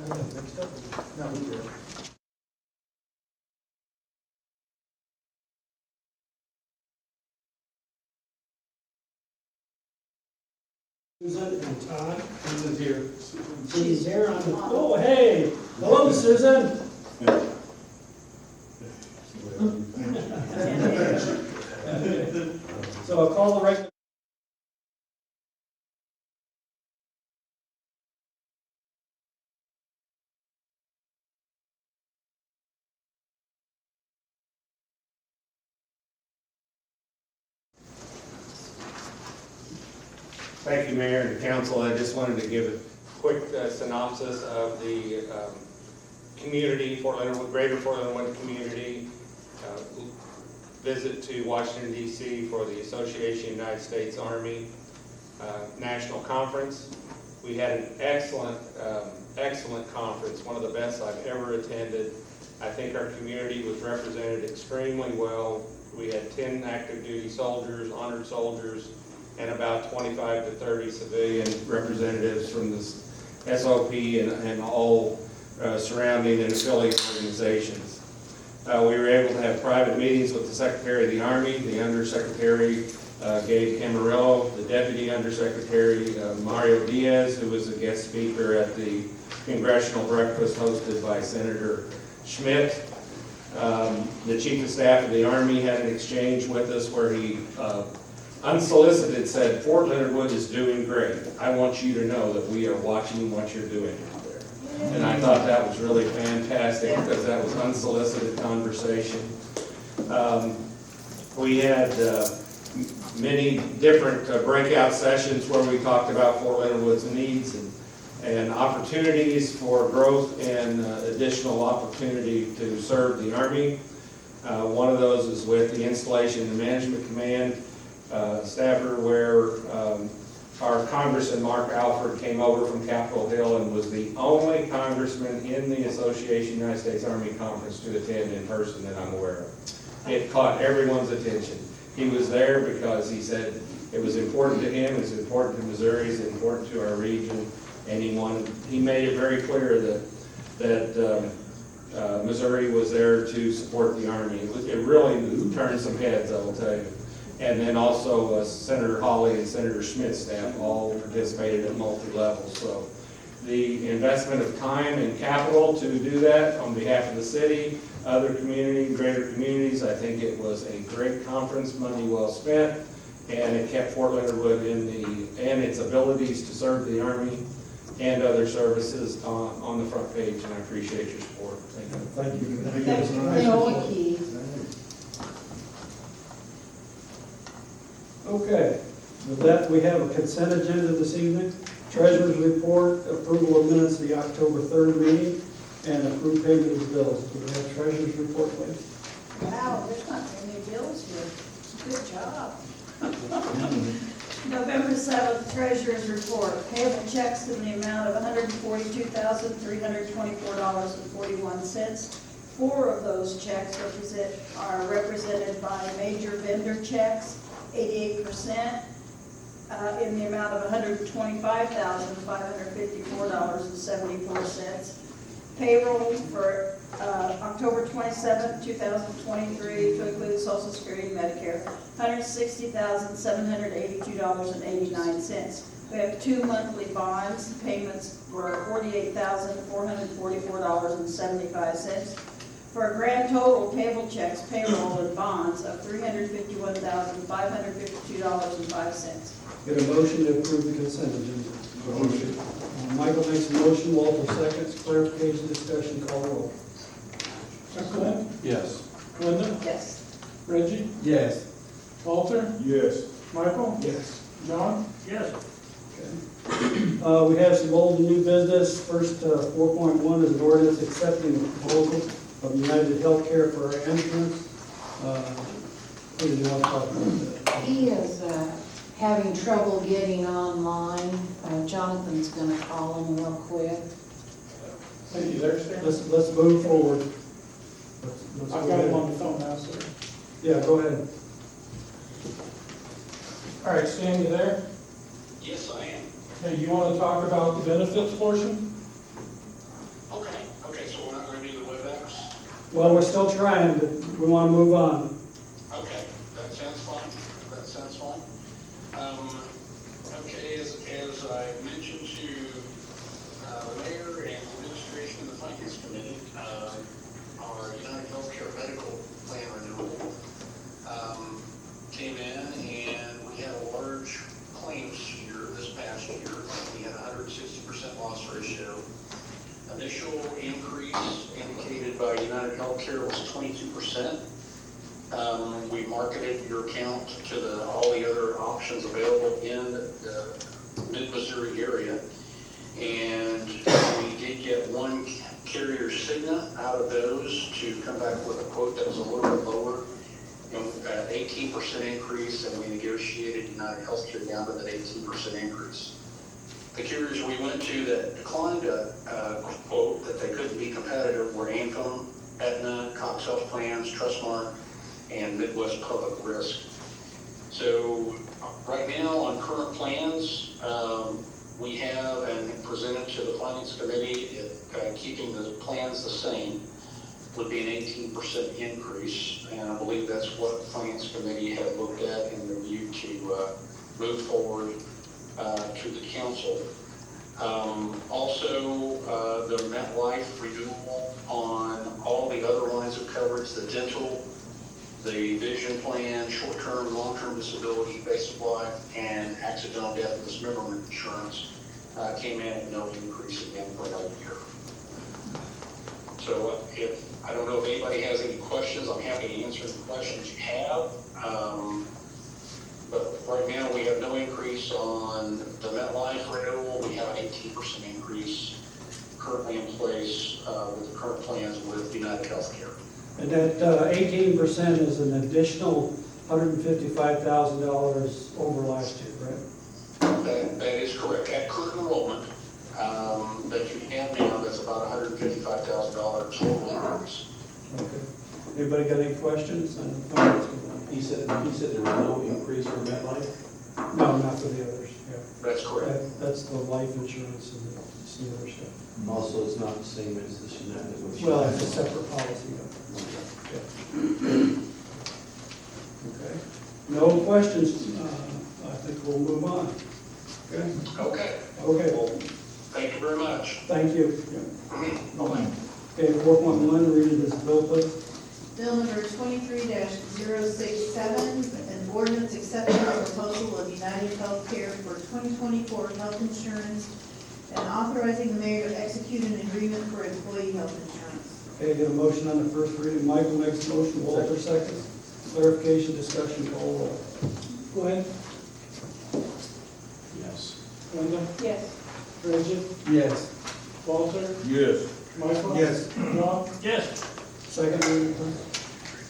Next up. No, we're good. Susan and Todd. Susan's here. She's there on the, oh, hey, hello, Susan. So I'll call the regular. Thank you, Mayor and Council. I just wanted to give a quick synopsis of the community, Greater Fort Leonard Wood community visit to Washington, D.C. for the Association United States Army National Conference. We had an excellent conference, one of the best I've ever attended. I think our community was represented extremely well. We had 10 active duty soldiers, honored soldiers, and about 25 to 30 civilian representatives from the SOP and all surrounding and affiliate organizations. We were able to have private meetings with the Secretary of the Army, the Undersecretary Gabe Camarillo, the Deputy Undersecretary Mario Diaz, who was a guest speaker at the Congressional Breakfast hosted by Senator Schmidt. The Chief of Staff of the Army had an exchange with us where he unsolicited said, Fort Leonard Wood is doing great. I want you to know that we are watching what you're doing out there. And I thought that was really fantastic because that was unsolicited conversation. We had many different breakout sessions where we talked about Fort Leonard Wood's needs and opportunities for growth and additional opportunity to serve the Army. One of those is with the Installation and Management Command staffer, where our Congressman Mark Alford came over from Capitol Hill and was the only congressman in the Association United States Army Conference to attend in person that I'm aware of. It caught everyone's attention. He was there because he said it was important to him, it's important to Missouri, it's important to our region, and he made it very clear that Missouri was there to support the Army. It really turned some heads, I will tell you. And then also Senator Hawley and Senator Schmidt's staff all participated at multi-levels. So the investment of time and capital to do that on behalf of the city, other community, greater communities, I think it was a great conference, money well spent, and it kept Fort Leonard Wood and its abilities to serve the Army and other services on the front page, and I appreciate your support. Thank you. Thank you. Thank you. Okay, with that, we have a consent agenda this evening. Treasurer's report, approval of minutes of the October 3rd meeting, and approved payment of bills. Do we have treasurer's report, please? Wow, there's not any bills here. Good job. November 7th, Treasurer's report. Payable checks in the amount of $142,324.41. 4 of those checks are represented by major vendor checks, 88%, in the amount of $125,554.74. Payroll for October 27th, 2023, to include Social Security and Medicare, $160,782.89. We have 2 monthly bonds. Payments were $48,444.75. For a grand total payable checks, payroll, and bonds of $351,552.05. Get a motion to approve the consent agenda. Motion. Michael makes a motion, Walter seconds, clarification, discussion, call roll. Glenn? Yes. Linda? Yes. Reggie? Yes. Walter? Yes. Michael? Yes. John? Yes. We have some old and new business. First, 4.1 is an ordinance accepting the proposal of United Healthcare for our insurance. Who do you want to talk about that? He is having trouble getting online. Jonathan's going to call him real quick. Are you there, Stan? Let's move forward. Let's I've go got him ahead. on the phone now, sir. Yeah, go ahead. All right, Stan, you there? Yes, I am. Hey, you want to talk about the benefits portion? Okay, so we're not gonna do the WebEx? Well, we're still trying, but we want to move on. Okay, that sounds fine, that sounds fine. Okay, as I mentioned to the mayor and the administration and the finance committee, our United Healthcare medical plan renewal came in, and we had a large claims year this past year. We had a 160% loss ratio. Initial increase indicated by United Healthcare was 22%. We marketed your account to all the other options available in the mid-Missouri area. And we did get one carrier, Cigna, out of those to come back with a quote that was a little bit lower, and 18% increase, and we negotiated United Healthcare down to that 18% increase. The carriers we went to that declined a quote that they couldn't be competitive were Anthem, Aetna, Cox Health Plans, Trustmark, and Midwest Public Risk. So right now on current plans, we have and presented to the Finance Committee, keeping the plans the same would be an 18% increase. And I believe that's what the Finance Committee had looked at and reviewed to move forward to the council. Also, the MetLife renewal on all the other lines of coverage, the dental, the vision plan, short-term, long-term disability, basic life, and accidental death and dismemberment insurance came in at no increase again for another year. So I don't know if anybody has any questions. I'm happy to answer the questions you have. But right now, we have no increase on the MetLife renewal. We have an 18% increase currently in place with the current plans with United Healthcare. And that 18% is an additional $155,000 over last year, right? That is correct. At current enrollment that you have now, that's about $155,000 total increase. Okay. Anybody got any questions on the finance committee? He said there was no increase for MetLife? No, not for the others, yeah. That's correct. That's the life insurance and the other stuff. Also, it's not the same as the United. Well, it's a separate policy. Yeah. Okay. No questions. I think we'll move on. Okay? Okay. Okay. Well, thank you very much. Thank you. Bye-bye. Okay, 4.1, read it as a bill, please. Bill number 23-067, an ordinance accepting the proposal of United Healthcare for 2024 health insurance and authorizing the mayor to execute an agreement for employee health insurance. Okay, get a motion on the first reading. Michael makes a motion, Walter seconds. Clarification, discussion, call roll. Go ahead. Yes. Linda? Yes. Reggie? Yes. Walter? Yes. Michael? Yes. John? Yes. Second reading, please.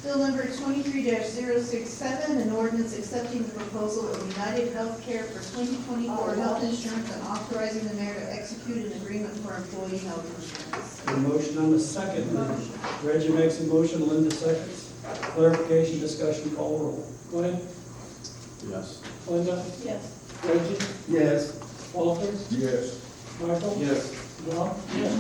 Bill number 23-067, an ordinance accepting the proposal of United Healthcare for 2024 health insurance and authorizing the mayor to execute an agreement for employee health insurance. A motion on the second reading. Reggie makes a motion, Linda seconds. Clarification, discussion, call roll. Go ahead. Yes. Linda? Yes. Reggie? Yes. Walter? Yes. Michael? Yes. John? Yes.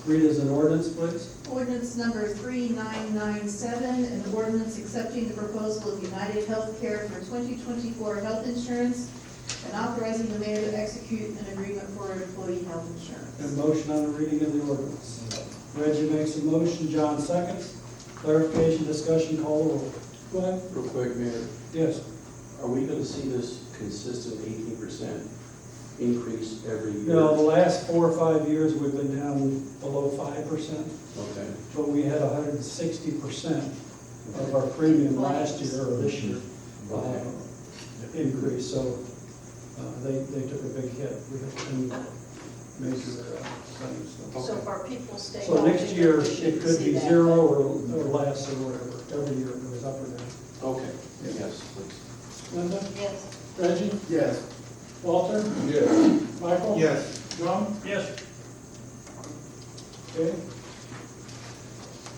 Read as an ordinance, please. Ordinance number 3997, an ordinance accepting the proposal of United Healthcare for 2024 health insurance and authorizing the mayor to execute an agreement for employee health A insurance. motion on the reading of the ordinance. Reggie makes a motion, John seconds. Clarification, discussion, call roll. Go ahead. Real quick, Mayor, Yes. are we gonna see this consistent 18% increase every year? You know, the last 4 or 5 years, we've been down below 5%, Okay. but we had 160% of our premium last year or this year increase, so they took a big hit. We had some major things. So if our people stay So healthy, next year, then we should it could see be that. 0 or less or whatever. Every year it goes up or down. Okay, yes, please. Linda? Yes. Reggie? Yes. Walter? Yes. Michael? Yes. John? Yes. Okay.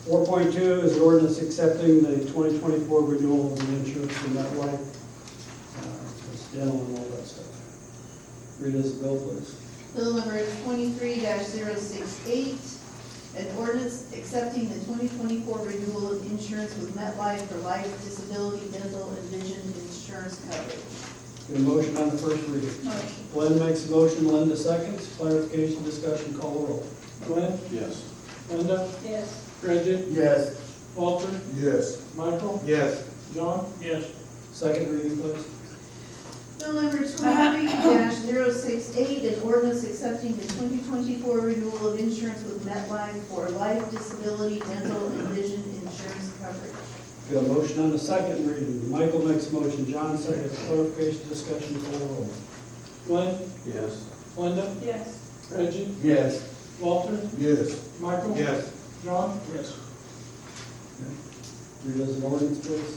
4.2 is an ordinance accepting the 2024 renewal of the insurance for MetLife, it's dental and all that stuff. Read as a bill, please. Bill number 23-068, an ordinance accepting the 2024 renewal of insurance with MetLife for life, disability, dental, and vision insurance coverage. Get a motion on the first reading. Motion. Glenn makes a motion, Linda seconds. Clarification, discussion, call the roll. Glenn, Yes. Linda, Yes. Reggie, Yes. Walter, Yes. Michael, Yes. John, yes. Second reading, please. Bill number 23-068, an ordinance accepting the 2024 renewal of insurance with MetLife for life, disability, dental, and vision insurance coverage. Got a motion on the second reading. Michael makes a motion, John seconds. Clarification, discussion, call the roll. Glenn, Yes. Linda, Yes. Reggie, Yes. Walter, Yes. Michael. Yes. John, yes. Read as an ordinance, please.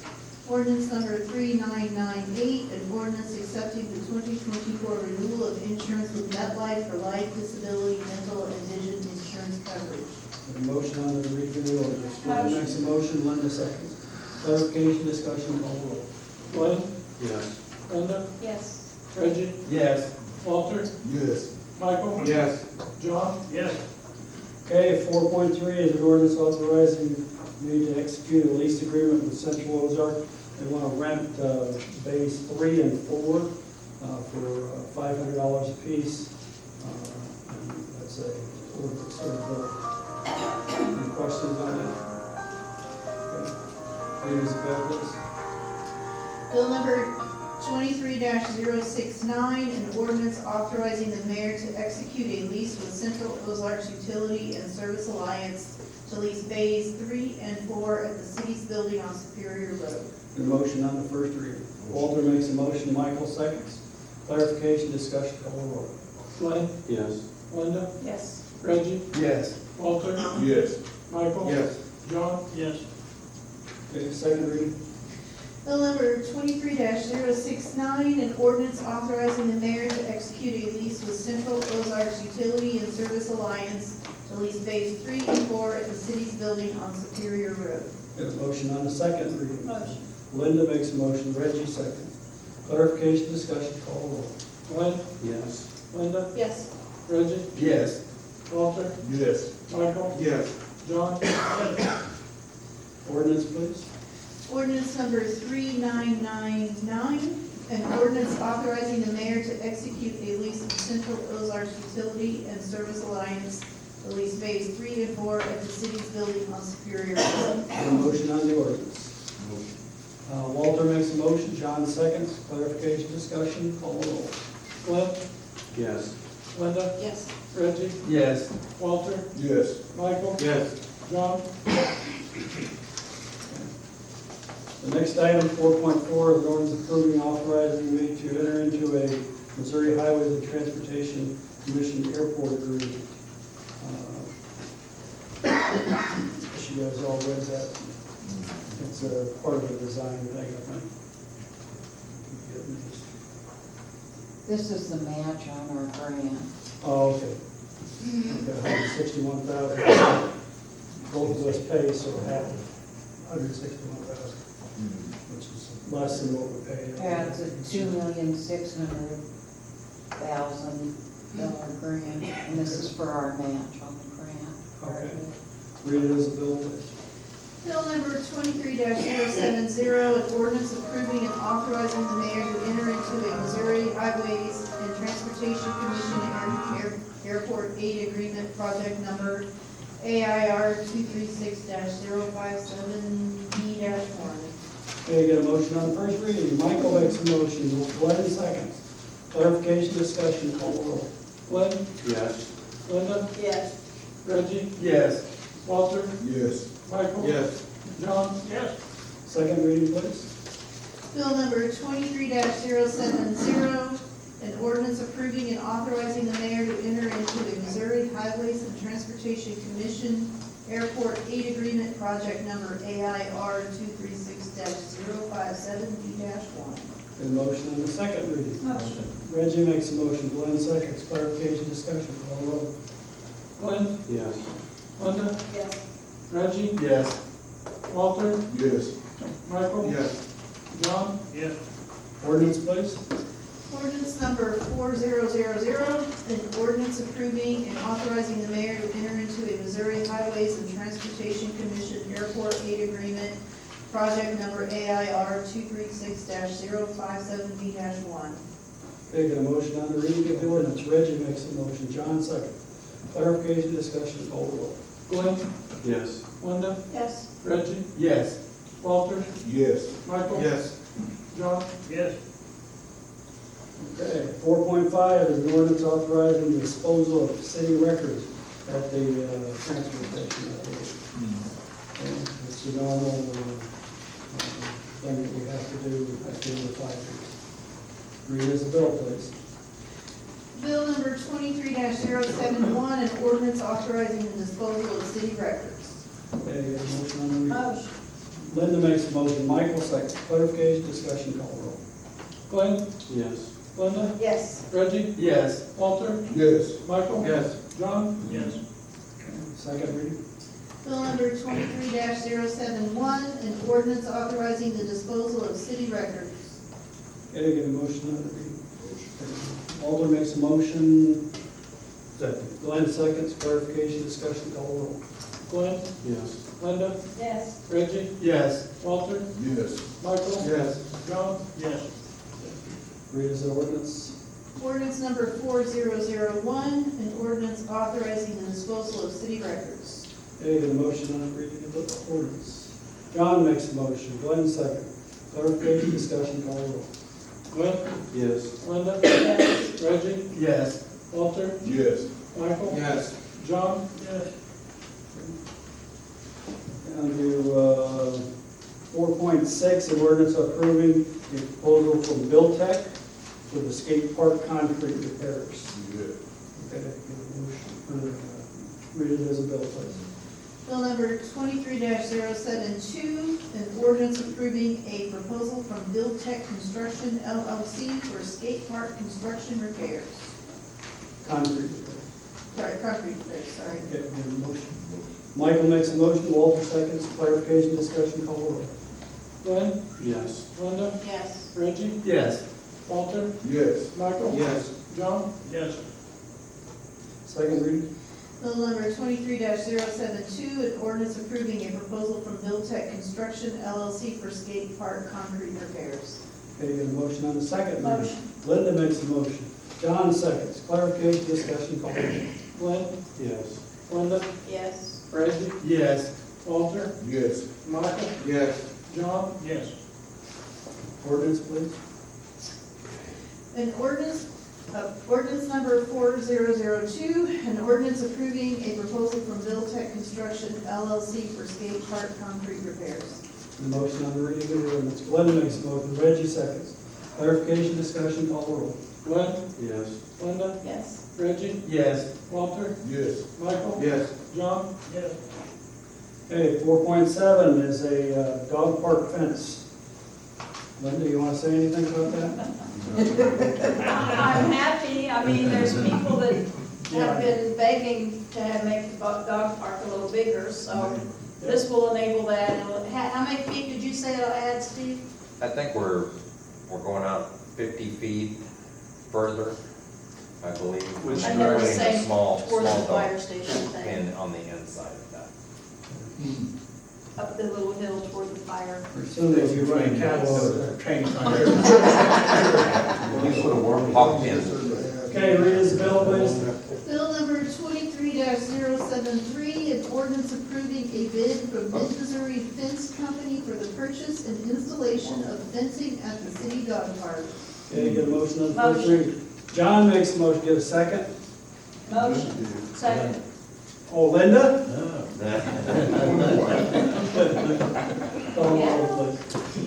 Ordinance number 3998, an ordinance accepting the 2024 renewal of insurance with MetLife for life, disability, dental, and vision insurance coverage. Got a motion on the reading of the ordinance. Glenn makes a motion, Linda seconds. Clarification, discussion, call the roll. Glenn, Yes. Linda, Yes. Reggie, Yes. Walter, Yes. Michael. Yes. John, yes. Okay, 4.3 is an ordinance authorizing me to execute a lease agreement with Central Ozark. They want to rent bays 3 and 4 for $500 apiece. And that's a ordinance. Any questions on that? Okay. Ladies and gentlemen, Bill number 23-069, an ordinance authorizing the mayor to execute a lease with Central Ozarks Utility and Service Alliance to lease bays 3 and 4 at the city's building on Superior Road. the motion on the first reading. Walter makes a motion, Michael seconds. Clarification, discussion, call the roll. Glenn, Yes. Linda, Yes. Reggie, Yes. Walter, Yes. Michael. Yes. John, yes. Okay, second reading. Bill number 23-069, an ordinance authorizing the mayor to execute a lease with Central Ozarks Utility and Service Alliance to lease bays 3 and 4 at the city's building on Superior Road. Got a motion on the second reading. Motion. Linda makes a motion, Reggie seconds. Clarification, discussion, call the roll. Glenn, Yes. Linda, Yes. Reggie, Yes. Walter, Yes. Michael, Yes. John, yes. Ordinance, please. Ordinance number 3999, an ordinance authorizing the mayor to execute a lease with Central Ozarks Utility and Service Alliance to lease bays 3 and 4 at the city's building on Superior Road. Got a motion on the ordinance. Walter makes a motion, John seconds. Clarification, discussion, call the roll. Glenn, Yes. Linda, Yes. Reggie, Yes. Walter, Yes. Michael, Yes. John, The next item, 4.4, is an ordinance approving authorizing me to enter into a Missouri Highways and Transportation Commission airport agreement. Guess you guys all read that. It's a part of the design thing, I think. This is the match on our grant. Oh, okay. Okay, 161,000. Both of us pay, so half, 161,000, which is less than what we pay. Yeah, it's a $2,600,000 grant, and this is for our match on the grant. Okay. Read it as a bill, please. Bill number 23-070, an ordinance approving and authorizing the mayor to enter into a Missouri Highways and Transportation Commission Airport Aid Agreement, project number AIR 236-057B-1. Okay, get a motion on the first reading. Michael makes a motion, Glenn seconds. Clarification, discussion, call the roll. Glenn, Yes. Linda, Yes. Reggie, Yes. Walter, Yes. Michael. Yes. John, yes. Second reading, please. Bill number 23-070, an ordinance approving and authorizing the mayor to enter into the Missouri Highways and Transportation Commission Airport Aid Agreement, project number AIR 236-057B-1. Get a motion on the second reading. Motion. Reggie makes a motion, Glenn seconds. Clarification, discussion, call the roll. Glenn, Yes. Linda, Yes. Reggie, Yes. Walter, Yes. Michael. Yes. John, yes. Ordinance, please. Ordinance number 4000, an ordinance approving and authorizing the mayor to enter into a Missouri Highways and Transportation Commission Airport Aid Agreement, project number AIR 236-057B-1. Okay, got a motion on the reading of the ordinance. Reggie makes a motion. John second. Clarification, discussion, call the roll. Glenn, Yes. Linda, Yes. Reggie, Yes. Walter, Yes. Michael. Yes. John, Yes. Okay, 4.5 is an ordinance authorizing the disposal of city records at the transfer station. Okay, it's the normal thing that we have to do at the end of 5 years. Read as a bill, please. Bill number 23-071, an ordinance authorizing the disposal of city records. Okay, got a motion on the reading. Motion. Linda makes a motion. Michael second. Clarification, discussion, call the roll. Glenn, Yes. Linda, Yes. Reggie, Yes. Walter, Yes. Michael. Yes. John, Yes. Second reading. Bill number 23-071, an ordinance authorizing the disposal of city records. Okay, get a motion on the reading. Walter makes a motion. Second. Glenn seconds. Clarification, discussion, call the roll. Glenn, Yes. Linda, Yes. Reggie, Yes. Walter, Yes. Michael. Yes. John, Yes. Read as an ordinance. Ordinance number 4001, an ordinance authorizing the disposal of city records. Okay, get a motion on the reading of the ordinance. John makes a motion. Glenn second. Clarification, discussion, call the roll. Glenn, Yes. Linda, Yes. Reggie, Yes. Walter, Yes. Michael. Yes. John, Down to 4.6, an ordinance approving the proposal from Bill Tech for the skate park concrete repairs. Okay, get a motion, read it as a bill, please. Bill number 23-072, an ordinance approving a proposal from Bill Tech Construction LLC for skate park construction repairs. Concrete repairs. Sorry, concrete repairs, sorry. Okay, get a motion. Michael makes a motion, Walter seconds. Clarification, discussion, call the roll. Glenn, Yes. Linda, Yes. Reggie, Yes. Walter, Yes. Michael. Yes. John, Yes. Second reading. Bill number 23-072, an ordinance approving a proposal from Bill Tech Construction LLC for skate park concrete repairs. Okay, get a motion on the second reading. Motion. Linda makes a motion. John seconds. Clarification, discussion, call the roll. Glenn, Yes. Linda, Yes. Reggie, Yes. Walter, Yes. Michael, Yes. John, Yes. Ordinance, please. An ordinance number 4002, an ordinance approving a proposal from Bill Tech Construction LLC for skate park concrete repairs. The motion on the reading of the ordinance. Linda makes a motion. Reggie seconds. Clarification, discussion, call the roll. Glenn, Yes. Linda, Yes. Reggie, Yes. Walter, Yes. Michael. Yes. John, Yes. Okay, 4.7 is a dog park fence. Linda, you want to say anything about that? I'm happy, I mean, there's people that Yeah. have been begging to make the dog park a little bigger, so this will enable that. How many feet did you say it'll add, Steve? I think we're going out 50 feet further, I believe. Which I never Putting a say small towards the dog fire station thing, pin on the inside of that. up the little hill toward the fire. Soon as you run cattle over there. You put a warning. Hawk pin. Okay, read his bill, please. Bill number 23-073, an ordinance approving a bid from Mid-Missouri Fence Company for the purchase and installation of fencing at the city dog park. Okay, get a motion on the first Motion. reading. John makes a motion. Get a second. Motion. Second. Oh, Linda? Call the roll, Yeah. please.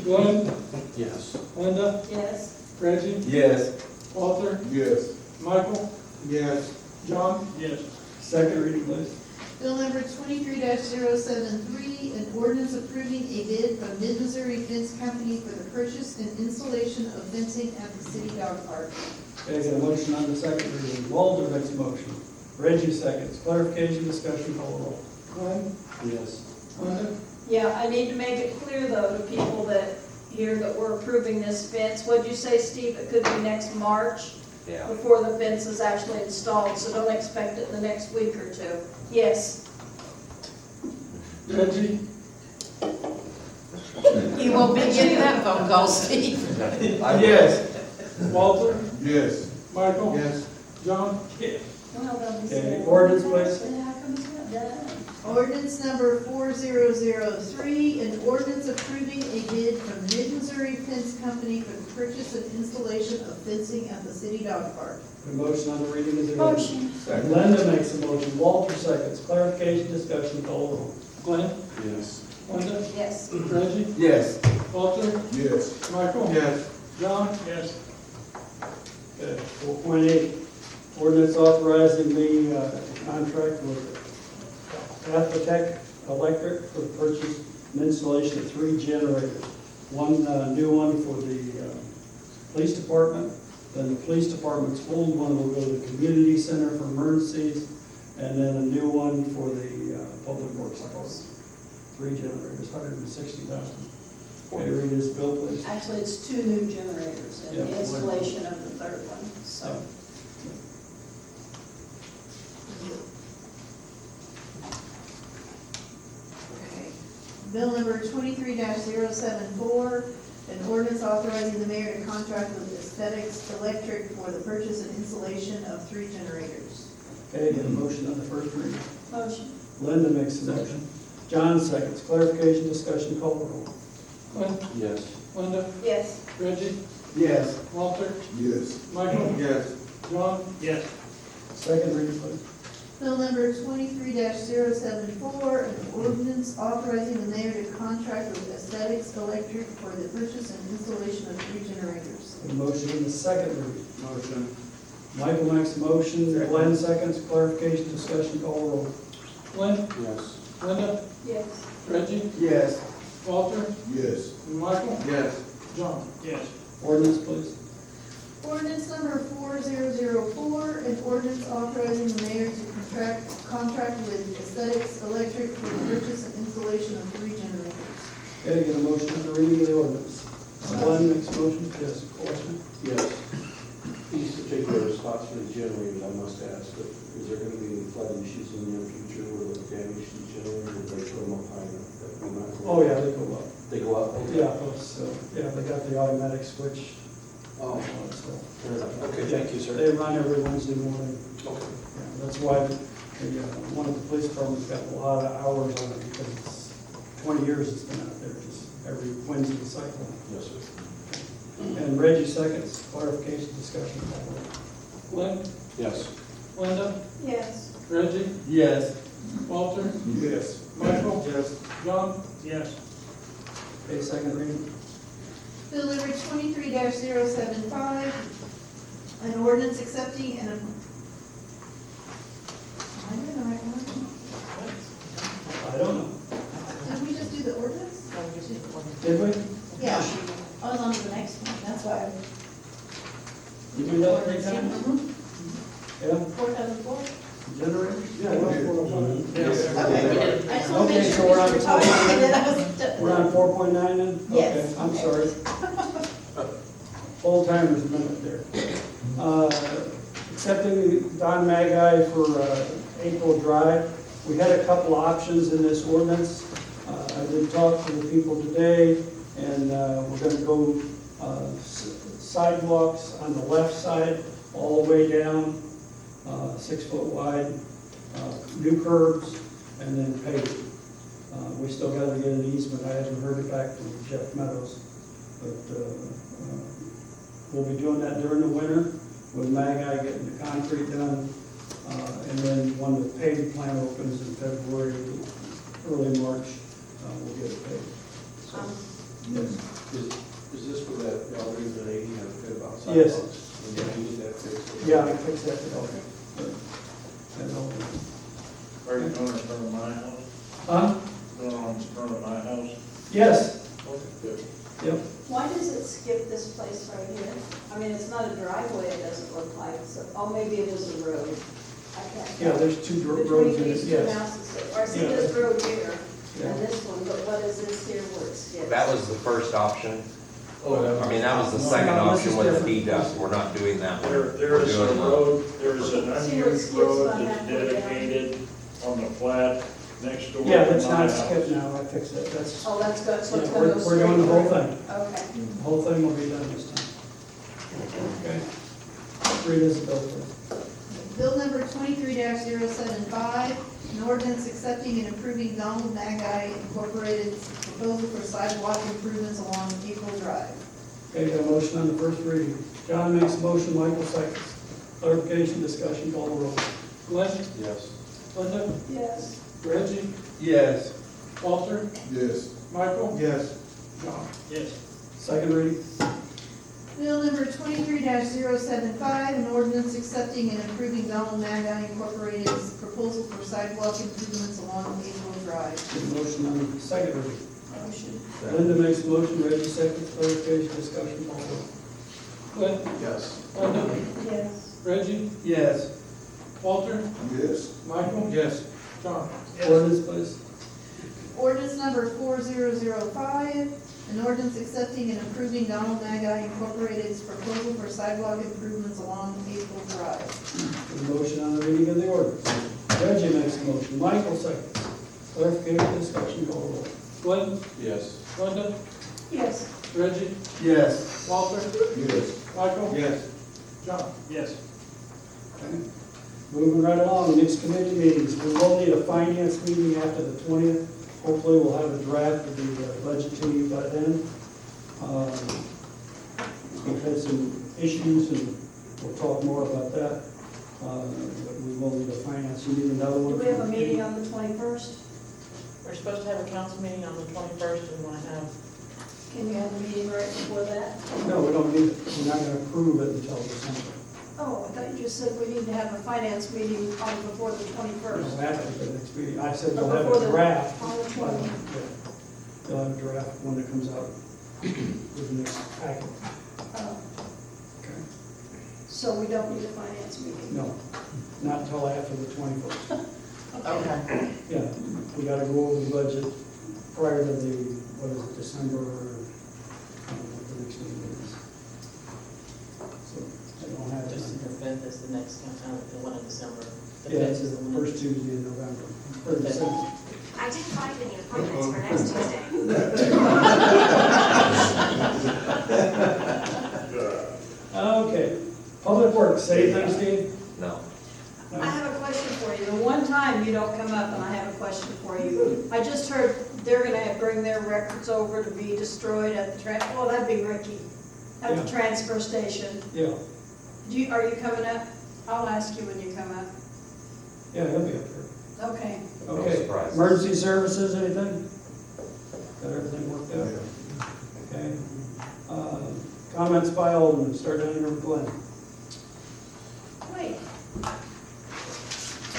Glenn, Yes. Linda, Yes. Reggie, Yes. Walter, Yes. Michael, Yes. John, Yes. Second reading, please. Bill number 23-073, an ordinance approving a bid from Mid-Missouri Fence Company for the purchase and installation of fencing at the city dog park. Okay, get a motion on the second reading. Walter makes a motion. Reggie seconds. Clarification, discussion, call the roll. Glenn, Yes. Linda, Yeah, I need to make it clear though to people that here that we're approving this fence. What'd you say, Steve? It could be next March Yeah. before the fence is actually installed, so don't expect it in the next week or two. Yes. Reggie, You won't be getting that phone call, Steve. yes. Walter, Yes. Michael, Yes. John, Well, they'll be Okay, saying, ordinance, please. how come it's not done? Ordinance number 4003, an ordinance approving a bid from Mid-Missouri Fence Company for the purchase and installation of fencing at the city dog park. A motion on the reading of the ordinance. Motion. Linda makes a motion, Walter seconds, clarification, discussion, call the roll. Glenn, Yes. Linda, Yes. Reggie, Yes. Walter, Yes. Michael, Yes. John. Yes. Okay, 4.8, ordinance authorizing the contract with Atlatech Electric for the purchase and installation of 3 generators. One new one for the police department, then the police department's old one will go to the community center for emergencies, and then a new one for the public works department. 3 generators, 160,000. Okay, read this bill, please. Actually, it's 2 new generators and Yeah. the installation of the 3rd one, so. Okay. Bill number 23-074, an ordinance authorizing the mayor to contract with Aesthetics Electric for the purchase and installation of 3 generators. Okay, get a motion on the first reading. Motion. Linda makes the motion. John seconds, clarification, discussion, call the roll. Glenn, Yes. Linda, Yes. Reggie, Yes. Walter, Yes. Michael, Yes. John. Yes. Second reading, please. Bill number 23-074, an ordinance authorizing the mayor to contract with Aesthetics Electric for the purchase and installation of 3 generators. A motion in the second reading. Motion. Michael makes the motion, Glenn seconds, clarification, discussion, call the roll. Glenn, Yes. Linda, Yes. Reggie, Yes. Walter, Yes. Michael, Yes. John. Yes. Ordinance, please. Ordinance number 4004, an ordinance authorizing the mayor to contract with Aesthetics Electric for the purchase and installation of 3 generators. Okay, get a motion on the reading of the ordinance. Glenn makes a motion, yes, question? Yes. These particular spots for the generators, I must ask, but is there going to be any flood issues in the near future where they'll damage the generator, or they throw them up high enough that we might? Oh, yeah, they go up. They go up? Okay. Yeah, they got the automatic switch. Oh, So fair enough. Okay, thank you, sir. They run every Wednesday morning. Okay. Yeah, that's why one of the police departments got a lot of hours on it, because it's 20 years it's been out there, just every Wednesday cycle. Yes, sir. And Reggie seconds, clarification, discussion. call the roll. Glenn, Yes. Linda, Yes. Reggie, Yes. Walter, Yes. Michael, Yes. John. Yes. Okay, second reading. Bill number 23-075, an ordinance accepting an. Am I doing the right one? I don't know. Did we just do the ordinance? Did we? Yeah, I was on to the next one, that's why. You do that 3 times? Yeah, 4004? generators? Yeah, that's what I'm wondering. Okay, I just want to Okay, make so sure we're we on were talking, and then I was. We're on 4.9 then? Yes. Okay, I'm sorry. Old timers minute there. Accepting Don Magai for April Drive. We had a couple options in this ordinance. I did talk to the people today, and we're going to go sidewalks on the left side, all the way down, 6 foot wide, new curbs, and then paved. We still got to get an easement. I haven't heard it back from Jeff Meadows, but we'll be doing that during the winter with Magai getting the concrete done. And then when the paving plan opens in February, early March, we'll get it paved. So, yes. Is this for that L-80 and 80 have fit about sidewalks? Yes. And you need that fixed? Yeah, I fixed that. Okay. Are you doing it in front of my house? Huh? Doing it in front of my house? Yes. Okay, good. Yep. Why does it skip this place right here? I mean, it's not a driveway, it doesn't look like, so, oh, maybe it is a road. I can't Yeah, tell. there's 2 roads Between in it, these 2 yes. houses, or I see Yeah. this road here, Yeah. and this one, but what is this here where it skips? That was the first option. I mean, that was the second No, this is option with the different. deduct, we're not doing that one. There is a We're doing the- road, there is an See where it unused skips road on that's that way down? dedicated on the flat next door. Yeah, to that's my not house. skipped now, I fixed it, that's, Oh, that's good, so it's yeah, gonna go we're straight. doing the whole through. thing. Okay. The whole thing will be done this time. Okay. Read this bill, please. Bill number 23-075, an ordinance accepting and approving Donald Nagai Incorporated's proposal for sidewalk improvements along April Drive. Okay, got a motion on the first reading. John makes a motion, Michael seconds. Clarification, discussion, call the roll. Glenn, Yes. Linda, Yes. Reggie, Yes. Walter, Yes. Michael, Yes. John. Yes. Second reading. Bill number 23-075, an ordinance accepting and approving Donald Nagai Incorporated's proposal for sidewalk improvements along April Drive. Get a motion on the second reading. Motion. Linda makes a motion, Reggie seconds. Clarification, discussion, call the roll. Glenn, Yes. Linda, Yes. Reggie, Yes. Walter, Yes. Michael, Yes. John. Ordinance, please. Ordinance number 4005, an ordinance accepting and approving Donald Nagai Incorporated's proposal for sidewalk improvements along April Drive. Get a motion on the reading of the ordinance. Reggie makes a motion, Michael seconds. Clarification, discussion, call the roll. Glenn, Yes. Linda, Yes. Reggie, Yes. Walter, Yes. Michael, Yes. John. Yes. Okay. Moving right along, next committee meetings. We will need a finance meeting after the 20th. Hopefully, we'll have a draft of the budget to you by then. We've had some issues, and we'll talk more about that. But we will need a finance meeting, another Do one. we have a meeting on the 21st? We're supposed to have a council meeting on the 21st, and we want to have, Can you have a meeting right before that? No, we don't need it. We're not going to approve it until December. Oh, I thought you just said we need to have a finance meeting on before the We'll 21st. have it for the next meeting. I said we'll Before have a the- draft. on the 20th. Yeah. You'll have a draft when it comes out with the next packet. Oh, Okay. so we don't need a finance meeting? No, not until after the 21st. okay. Yeah, we gotta go over the budget prior to the, what is it, December, I don't know what the next meeting is. So, I don't have it Just on the here. 5th is the next, the one in December. The Yeah, 5th it's is the the one. first Tuesday in November, or December. I didn't find any appointments for next Tuesday. Okay, Public Works, say anything, Steve? No. I have a question for you. The one time you don't come up and I have a question for you. I just heard they're gonna bring their records over to be destroyed at the well, that'd be Ricky, at the Yeah. transfer station. Yeah, Are you coming up? I'll ask you when you come up. yeah, he'll be up there. Okay. No Okay, surprises. emergency services, anything? Got everything worked out? Okay. Comments by Alderman, start down here with Glenn. Wait,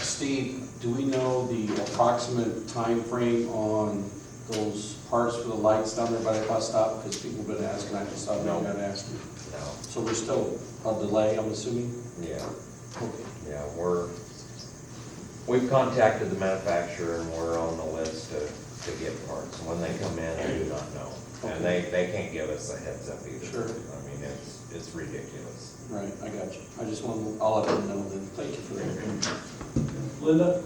Steve, do we know the approximate time frame on those parts for the lights down there by the bus stop? Because people have been asking, I just thought I got asked. No. So we're still a delay, I'm assuming? Yeah, Okay. yeah, we've contacted the manufacturer and we're on the list to get parts. When they come in, I do not know. And they can't give us a heads up either. Sure. I mean, it's ridiculous. Right, I got you. I just want, I'll let them know then. Thank you for that. Linda?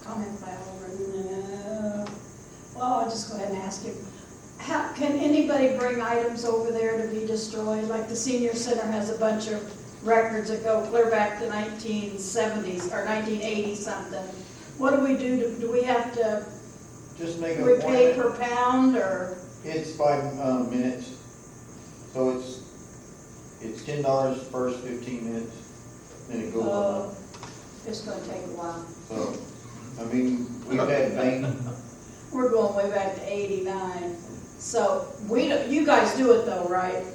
comment by Alderman. Well, I'll just go ahead and ask you. Can anybody bring items over there to be destroyed? Like the senior center has a bunch of records that go clear back to 1970s or 1980 something. What do we do? Do we have to Just make an repay appointment. per pound or? It's 5 minutes, so it's $10 first 15 minutes, then it goes up. It's gonna take a while. So, I mean, we've had paint, We're going way back to 89. So you guys do it though, right?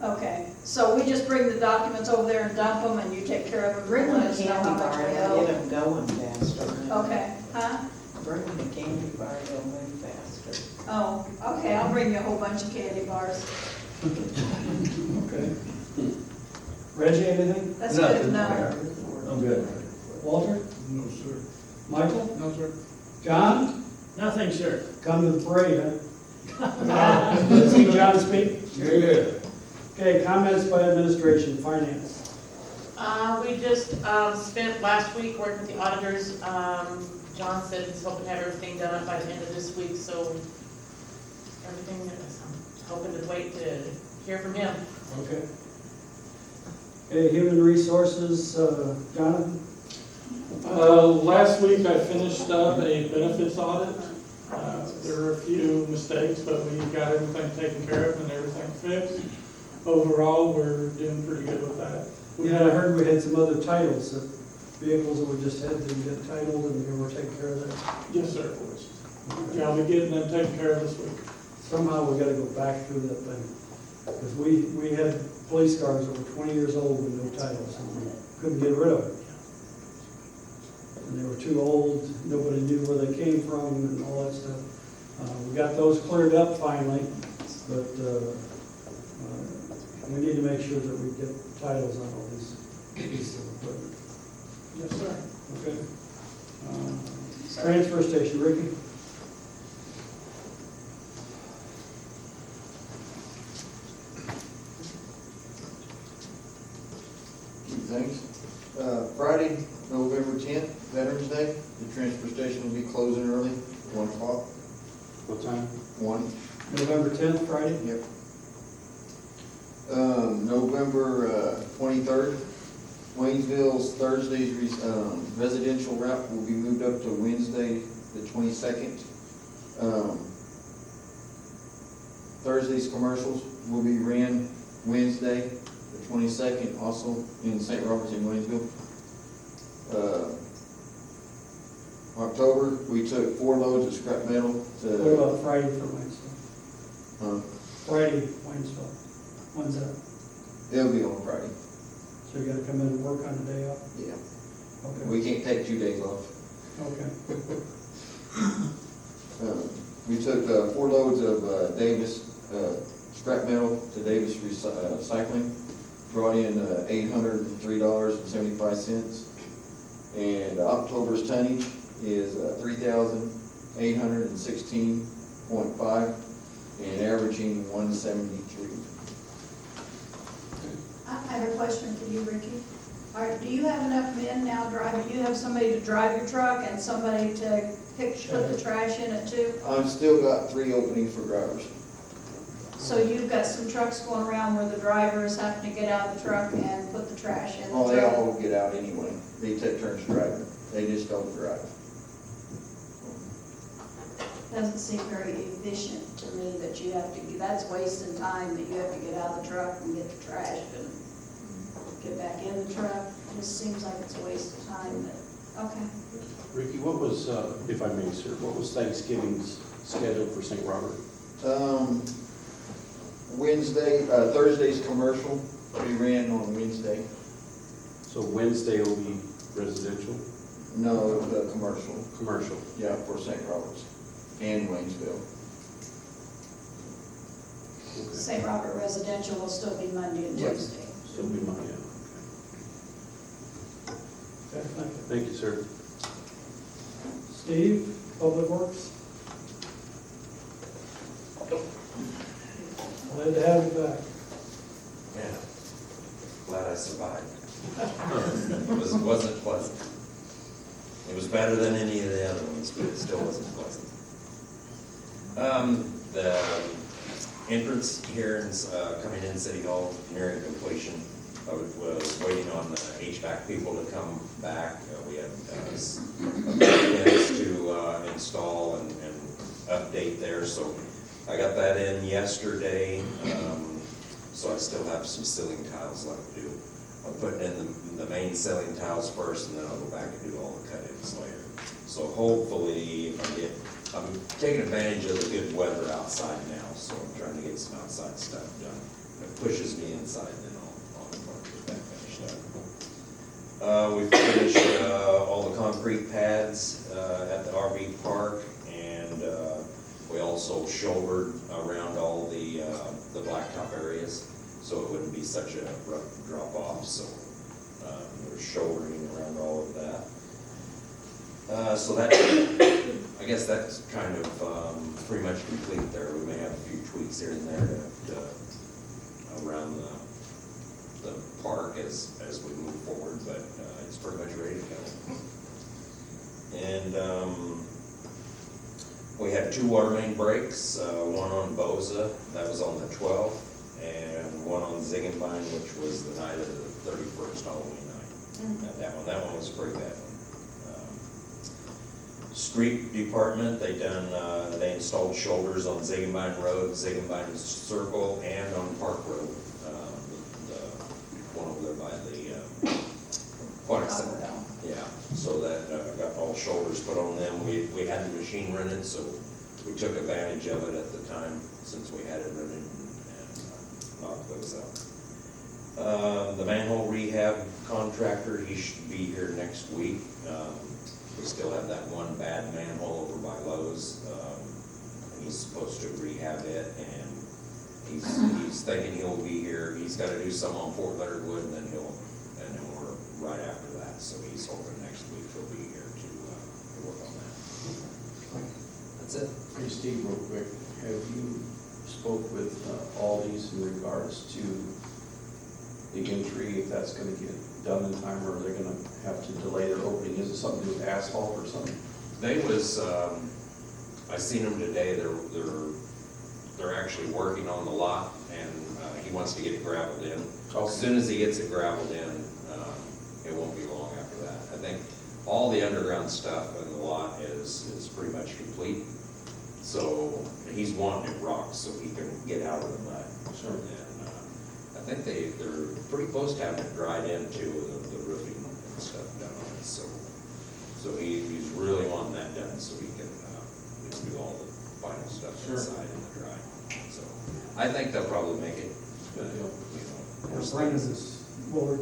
Okay, so we just bring the documents over there and dump them and you take care of them, Bring let the us know how candy much bar, we it'll get owe. them going faster. Okay, huh? Bring the candy bar, it'll move faster. Oh, okay, I'll bring you a whole bunch of candy bars. Okay. Reggie, anything? That's good to know. I'm good. Walter? No, sir. Michael? No, sir. John? Nothing, sir. Come to the parade, huh? Let's see John speak. Yeah. Okay, comments by administration, finance. We just, spent last week working with the auditors. John said he's hoping to have everything done by the end of this week, so everything is, I'm hoping to wait to hear from him. Okay. Okay, human resources, Jonathan? Last week I finished up a benefits audit. There were a few mistakes, but we got everything taken care of and everything fixed. Overall, we're doing pretty good with that. Yeah, I heard we had some other titles, that vehicles that we just had to get titled and we were taking care of that. Yes, sir. Yeah, I'll be getting them taken care of this week. Somehow we gotta go back through that thing. Because we had police cars that were 20 years old with no titles, and we couldn't get rid of it. And they were too old, nobody knew where they came from and all that stuff. We got those cleared up finally, but we need to make sure that we get titles on all these pieces of equipment. Yes, sir. Okay. Transfer station, Ricky? Few things. Friday, November 10th, Veterans Day, the transfer station will be closing early, 1 o'clock. What time? 1. November 10th, Friday? Yep. November 23rd, Waynesville's Thursday's residential route will be moved up to Wednesday, the 22nd. Thursday's commercials will be ran Wednesday, the 22nd, also in St. Roberts in Waynesville. October, we took 4 loads of scrap metal What to, about Friday for Waynesville? Friday, Waynesville. When's that? it'll be on Friday. So you gotta come in and work on the day off? Yeah. Okay. We can't take 2 days off. Okay. We took 4 loads of Davis scrap metal to Davis Recycling, brought in $803.75. And October's tonnage is 3,816.5 and averaging 173. I have a question for you, Ricky. All right, do you have enough men now driving? Do you have somebody to drive your truck and somebody to put the trash in it too? I've still got 3 openings for drivers. So you've got some trucks going around where the driver is having to get out of the truck and put the trash in the Well, they truck? all get out anyway. They take turns driving. They just don't drive. Doesn't seem very efficient to me that you have to, that's wasting time that you have to get out of the truck and get the trash and get back in the truck. It just seems like it's a waste of time, but, okay. Ricky, what was, if I may, sir, what was Thanksgiving's schedule for St. Robert? Thursday's commercial, we ran on Wednesday. So Wednesday will be residential? No, the commercial, Commercial. yeah, for St. Roberts and Waynesville. Okay. St. Robert Residential will still be Monday and Yep. Tuesday. So we might, yeah. Okay, thank you. Thank you, sir. Steve, Public Works? Glad to have you back. Yeah, glad I survived. Wasn't pleasant. It was better than any of the other ones, but it still wasn't pleasant. The entrance here is coming in City Hall, nearing completion. I was waiting on the HVAC people to come back. We had plans to install and update there, so I got that in yesterday. So I still have some ceiling tiles left to do. I'm putting in the main ceiling tiles first, and then I'll go back and do all the cut-ins later. So hopefully, if I'm taking advantage of the good weather outside now, so I'm trying to get some outside stuff done. If it pushes me inside, then I'll get that finished up. We finished all the concrete pads at the RV park, and we also shouldered around all the blacktop areas, so it wouldn't be such a rough drop off. So we're shouldering around all of that. So that, I guess that's kind of pretty much complete there. We may have a few tweaks here and there around the park as we move forward, but it's pretty much ready to go. And we had 2 water main breaks, one on Boza, that was on the 12th, and one on Ziegenbein, which was the night of the 31st, Halloween night. That one was a pretty bad one. Street department, they installed shoulders on Ziegenbein Road, Ziegenbein Circle, and on Park Road, the one over there by the Aquatic Center. Yeah, so that got all shoulders put on them. We had the machine rented, so we took advantage of it at the time since we had it rented and knocked those out. The manhole rehab contractor, he should be here next week. We still have that one bad manhole over by Lowe's. He's supposed to rehab it, and he's thinking he'll be here. He's got to do some on Fort Leonard Wood, and then we're right after that. So he's hoping next week he'll be here to work on that. That's it. Hey Steve, real quick, have you spoke with Aldi's in regards to the entry, if that's gonna get done in time, or they're gonna have to delay their opening? Is it something to do with asphalt or something? They was, I seen them today, they're actually working on the lot, and he wants to get it gravelled in. Okay. As soon as he gets it gravelled in, it won't be long after that. I think all the underground stuff in the lot is pretty much complete. So he's wanting it rocked so he can get out of the mud. Sure. And I think they're pretty close to having it dried in too, the roofing and stuff done on it. So he's really wanting that done so he can do all the final stuff inside in the dry. So I think they'll probably make it. Good deal. Brandon is Lord,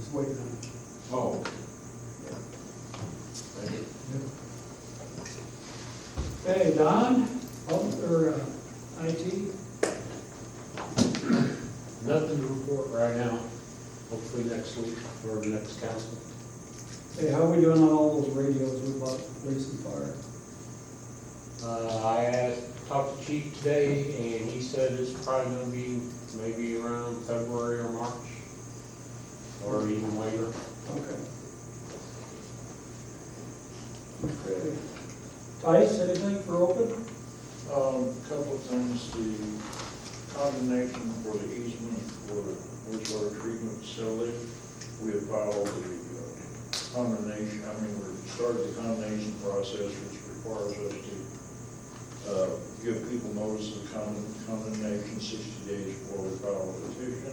is waiting on it. Oh. Thank you. Okay, Don, IT? Nothing to report right now. Hopefully next week or the next council. Hey, how are we doing on all those radios we bought, police and fire? I talked to Chief today, and he said it's probably gonna be maybe around February or March, or even later. Okay. Okay. Tice, anything for open? Couple of things, the condemnation for the easement for the wastewater treatment facility, we have filed the condemnation, we started the condemnation process, which requires us to give people notice of condemnation 60 days before we file a petition,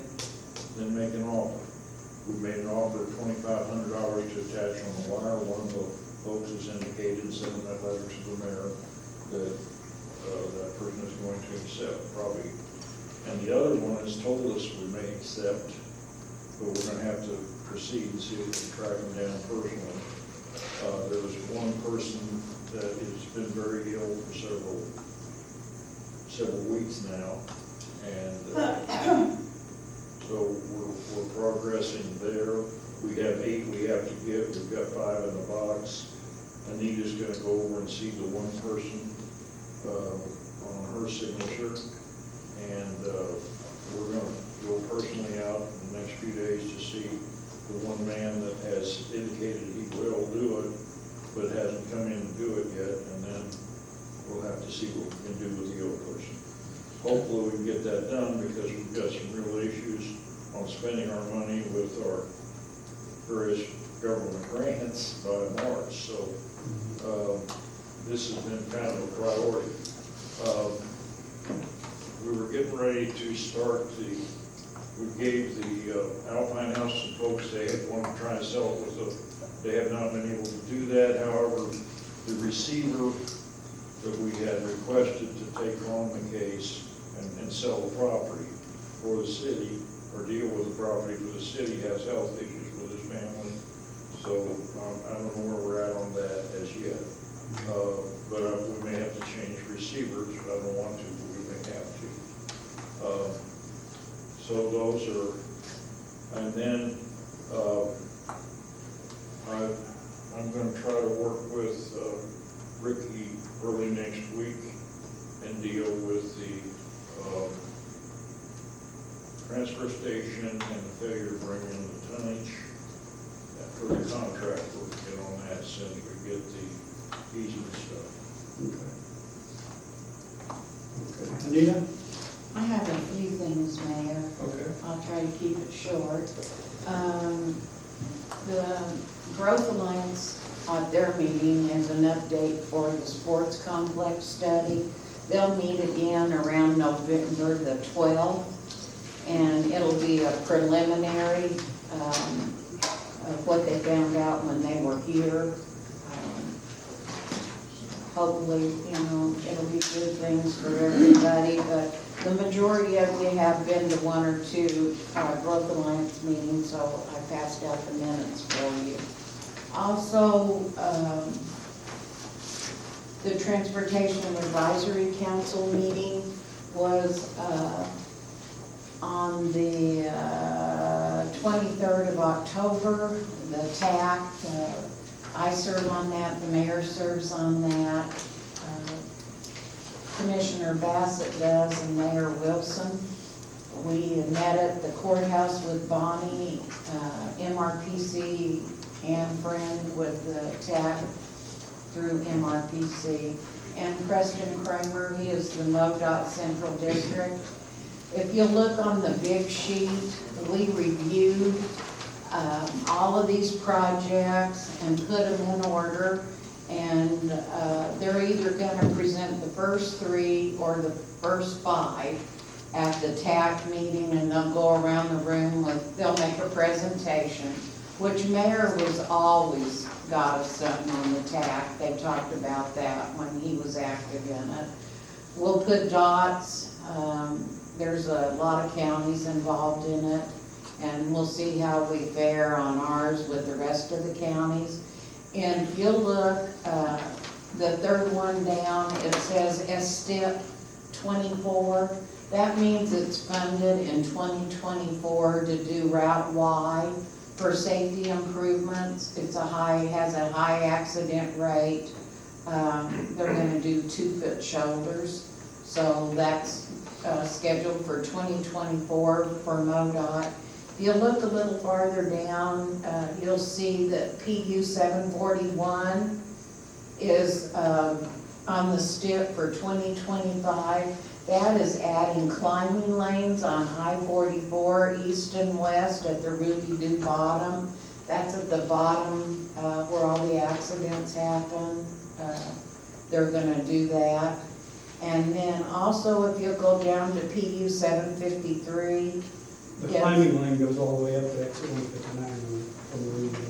then make an offer. We made an offer of $2,500 to attach on the wire. One of the folks has indicated, sending that letter to the mayor, that that person is going to accept, probably. And the other one has told us we may accept, but we're gonna have to proceed and see if we can track them down personally. There was one person that has been very ill for several weeks now, and so we're progressing there. We have 8 we have to get, we've got 5 in the box. Anita's gonna go over and see the one person on her signature, and we're gonna go personally out in the next few days to see the one man that has indicated he will do it, but hasn't come in to do it yet, and then we'll have to see what we can do with the other person. Hopefully we can get that done, because we've got some real issues on spending our money with our various government grants by March, so this has been kind of a priority. We were getting ready to start we gave the Alpine House some folks, they had wanted to try and sell it they have not been able to do that. However, the receiver that we had requested to take on the case and sell the property for the city, or deal with the property for the city, has health issues with his family. So I don't know where we're at on that as yet. But we may have to change receivers. I don't want to, but we may have to. So those are, and then I'm going to try to work with Ricky early next week and deal with the transfer station and the failure to bring in the tonnage. For the contract, we'll get on that as soon as we get the easement stuff. Okay. Anita? I have a few things, Mayor. Okay. I'll try to keep it short. The Growth Alliance, at their meeting, is an update for the sports complex study. They'll meet again around November the 12th, and it'll be a preliminary of what they found out when they were here. Hopefully, it'll be good things for everybody, but the majority of you have been to one or two Growth Alliance meetings, so I passed out the minutes for you. Also, the Transportation Advisory Council meeting was on the 23rd of October. The TAC, I serve on that, the mayor serves on that. Commissioner Bassett does, and Mayor Wilson. We met at the courthouse with Bonnie, MRPC, and friend with the TAC through MRPC. And Preston Kramer, he is the MoDOT Central District. If you look on the big sheet, we reviewed all of these projects and put them in order. And they're either gonna present the first 3 or the first 5 at the TAC meeting, and they'll go around the room they'll make a presentation, which Mayor was always got us something on the TAC. They talked about that when he was active in it. We'll put dots. There's a lot of counties involved in it, and we'll see how we fare on ours with the rest of the counties. And if you'll look, the third one down, it says STIP 24. That means it's funded in 2024 to do Route Y for safety improvements. Has a high accident rate. They're gonna do 2-foot shoulders. So that's scheduled for 2024 for MoDOT. If you look a little farther down, you'll see that PU 741 is on the STIP for 2025. That is adding climbing lanes on I-44 east and west at the Ruby Doo Bottom. That's at the bottom where all the accidents happen. They're gonna do that. And then also, if you go down to PU 753. The climbing lane goes all the way up to exit 159 from the region.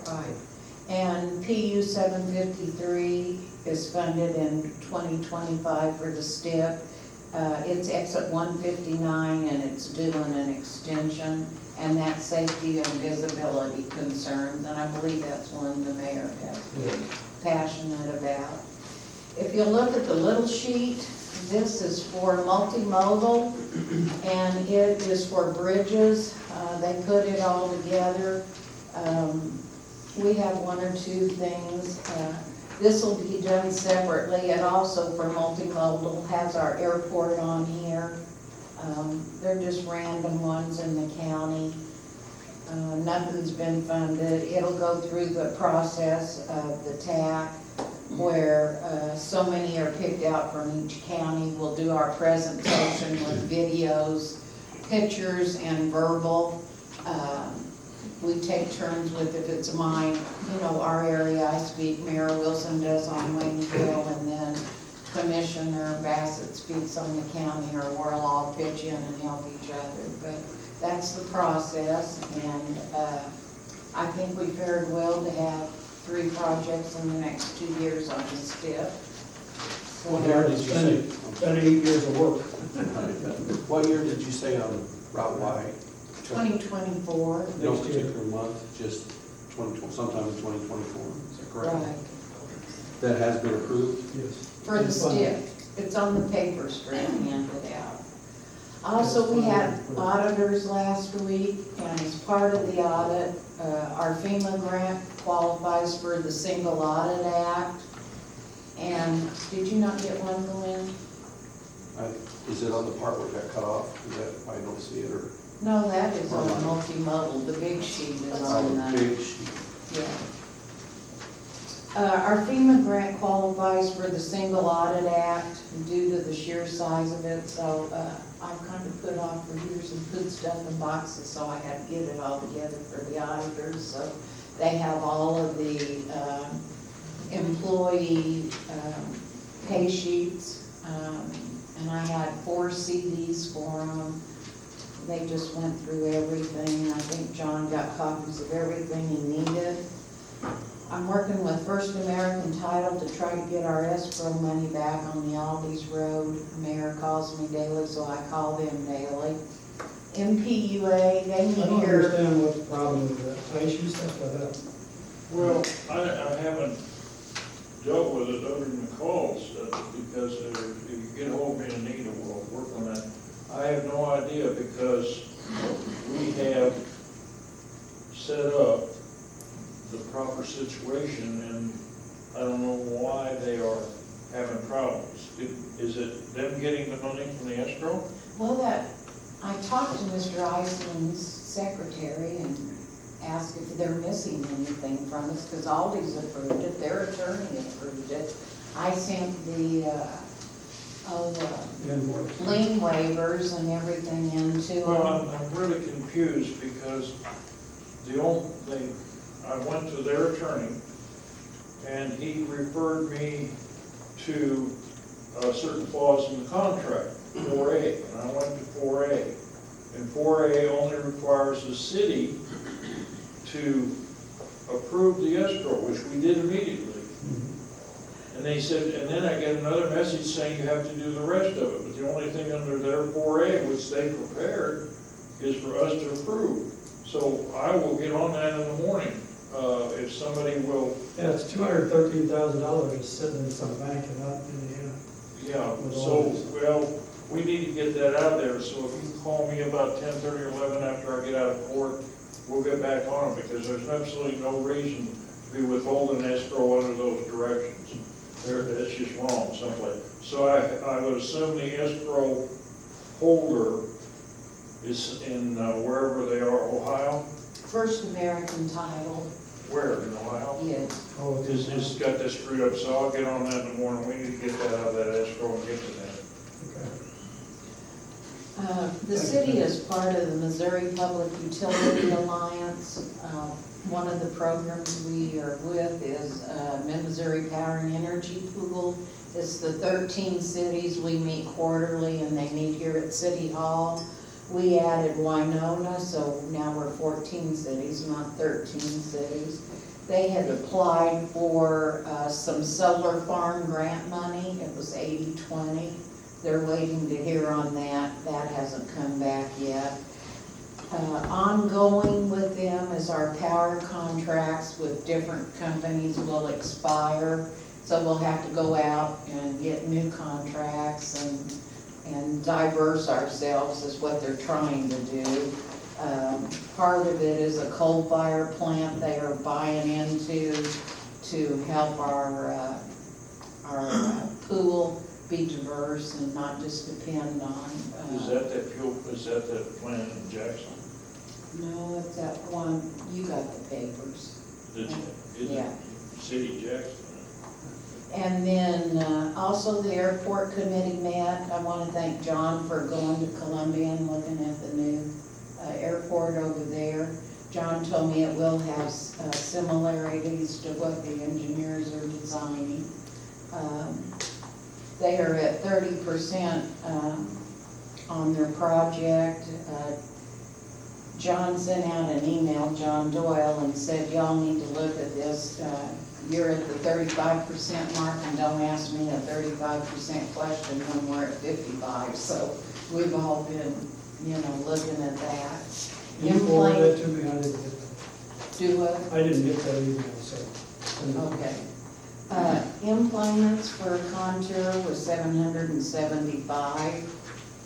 Right. And PU 753 is funded in 2025 for the STIP. It's exit 159, and it's doing an extension, and that's safety and visibility concerns, and I believe that's one the mayor has been passionate about. If you look at the little sheet, this is for multimodal, and it is for bridges. They put it all together. We have 1 or 2 things. This will be done separately, and also for multimodal has our airport on here. They're just random ones in the county. Nothing's been funded. It'll go through the process of the TAC, where so many are picked out from each county. We'll do our presentation with videos, pictures, and verbal. We take turns with, if it's mine, our area, I speak, Mayor Wilson does on Waynesville, and then Commissioner Bassett speaks on the county, or we'll all pitch in and help each other. But that's the process, and I think we fared well to have 3 projects in the next 2 years on the STIP. What year did you say? About 8 years of work. What year did you say on Route Y? 2024. No particular month, just sometime in 2024, is that correct? Right. That has been approved? Yes. For the STIP. It's on the paper strip handed out. Also, we had auditors last week, and as part of the audit, our FEMA grant qualifies for the Single Audit Act. And did you not get one, Glenn? Is it on the part where it got cut off? Is that, I don't see it, or? No, that is on multimodal, the big sheet is on the. Big sheet. Yeah. Our FEMA grant qualifies for the Single Audit Act due to the sheer size of it, so I've kind of put off for years and put stuff in boxes, so I had to get it all together for the auditors. So they have all of the employee pay sheets, and I had 4 CDs for them. They just went through everything. I think John got copies of everything he needed. I'm working with First American Title to try to get our escrow money back on the Aldi's Road. Mayor calls me daily, so I call them daily. MPUA, they I need don't your, understand what the problem is with that, pay sheet stuff like that. Well, I haven't dealt with it other than the calls, because if you get hold of me and need it, we'll work on that. I have no idea, because we have set up the proper situation, and I don't know why they are having problems. Is it them getting the money from the escrow? well, that, I talked to Mr. Iceland's secretary and asked if they're missing anything from us, because Aldi's approved it, their attorney approved it. I sent the, Invoice. lien waivers and everything into them. Well, I'm really confused, because I went to their attorney, and he referred me to a certain clause in the contract, 4A, and I went to 4A. And 4A only requires the city to approve the escrow, which we did immediately. And they said, and then I get another message saying you have to do the rest of it, but the only thing under their 4A, which they prepared, is for us to approve. So I will get on that in the morning, if somebody will. Yeah, it's $213,000 just sitting in some bank and not in the, Yeah, With so, all this. well, we need to get that out there, so if you can call me about 10:30 or 11 after I get out of court, we'll get back on it, because there's absolutely no reason to be withholding escrow under those directions. That's just wrong someplace. So I would assume the escrow holder is in wherever they are, Ohio? First American Title, Where, in Ohio? yes. oh, it's It's got that screwed up, so I'll get on that in the morning. We need to get that out of that escrow and get to that. okay. The city is part of the Missouri Public Utility Alliance. One of the programs we are with is Mid-Missouri Power and Energy Pool. It's the 13 cities, we meet quarterly, and they meet here at City Hall. We added Winona, so now we're 14 cities, not 13 cities. They had applied for some solar farm grant money. It was 80-20. They're waiting to hear on that. That hasn't come back yet. Ongoing with them is our power contracts with different companies will expire. So we'll have to go out and get new contracts and diverse ourselves is what they're trying to do. Part of it is a coal fire plant they are buying into to help our pool be diverse and not just depend on. Is that that plant in Jackson? No, it's that one, you got the papers. Yeah. City Jackson? And then also the airport committee met. I want to thank John for going to Columbia and looking at the new airport over there. John told me it will have similarities to what the engineers are designing. They are at 30% on their project. John sent out an email, John Doyle, and said, y'all need to look at this. You're at the 35% mark, and don't ask me a 35% question when we're at 55. So we've all been, looking at that. You forwarded that to me, I didn't get that. Do what? I didn't get that email, so. Okay. Employments for Contour was 775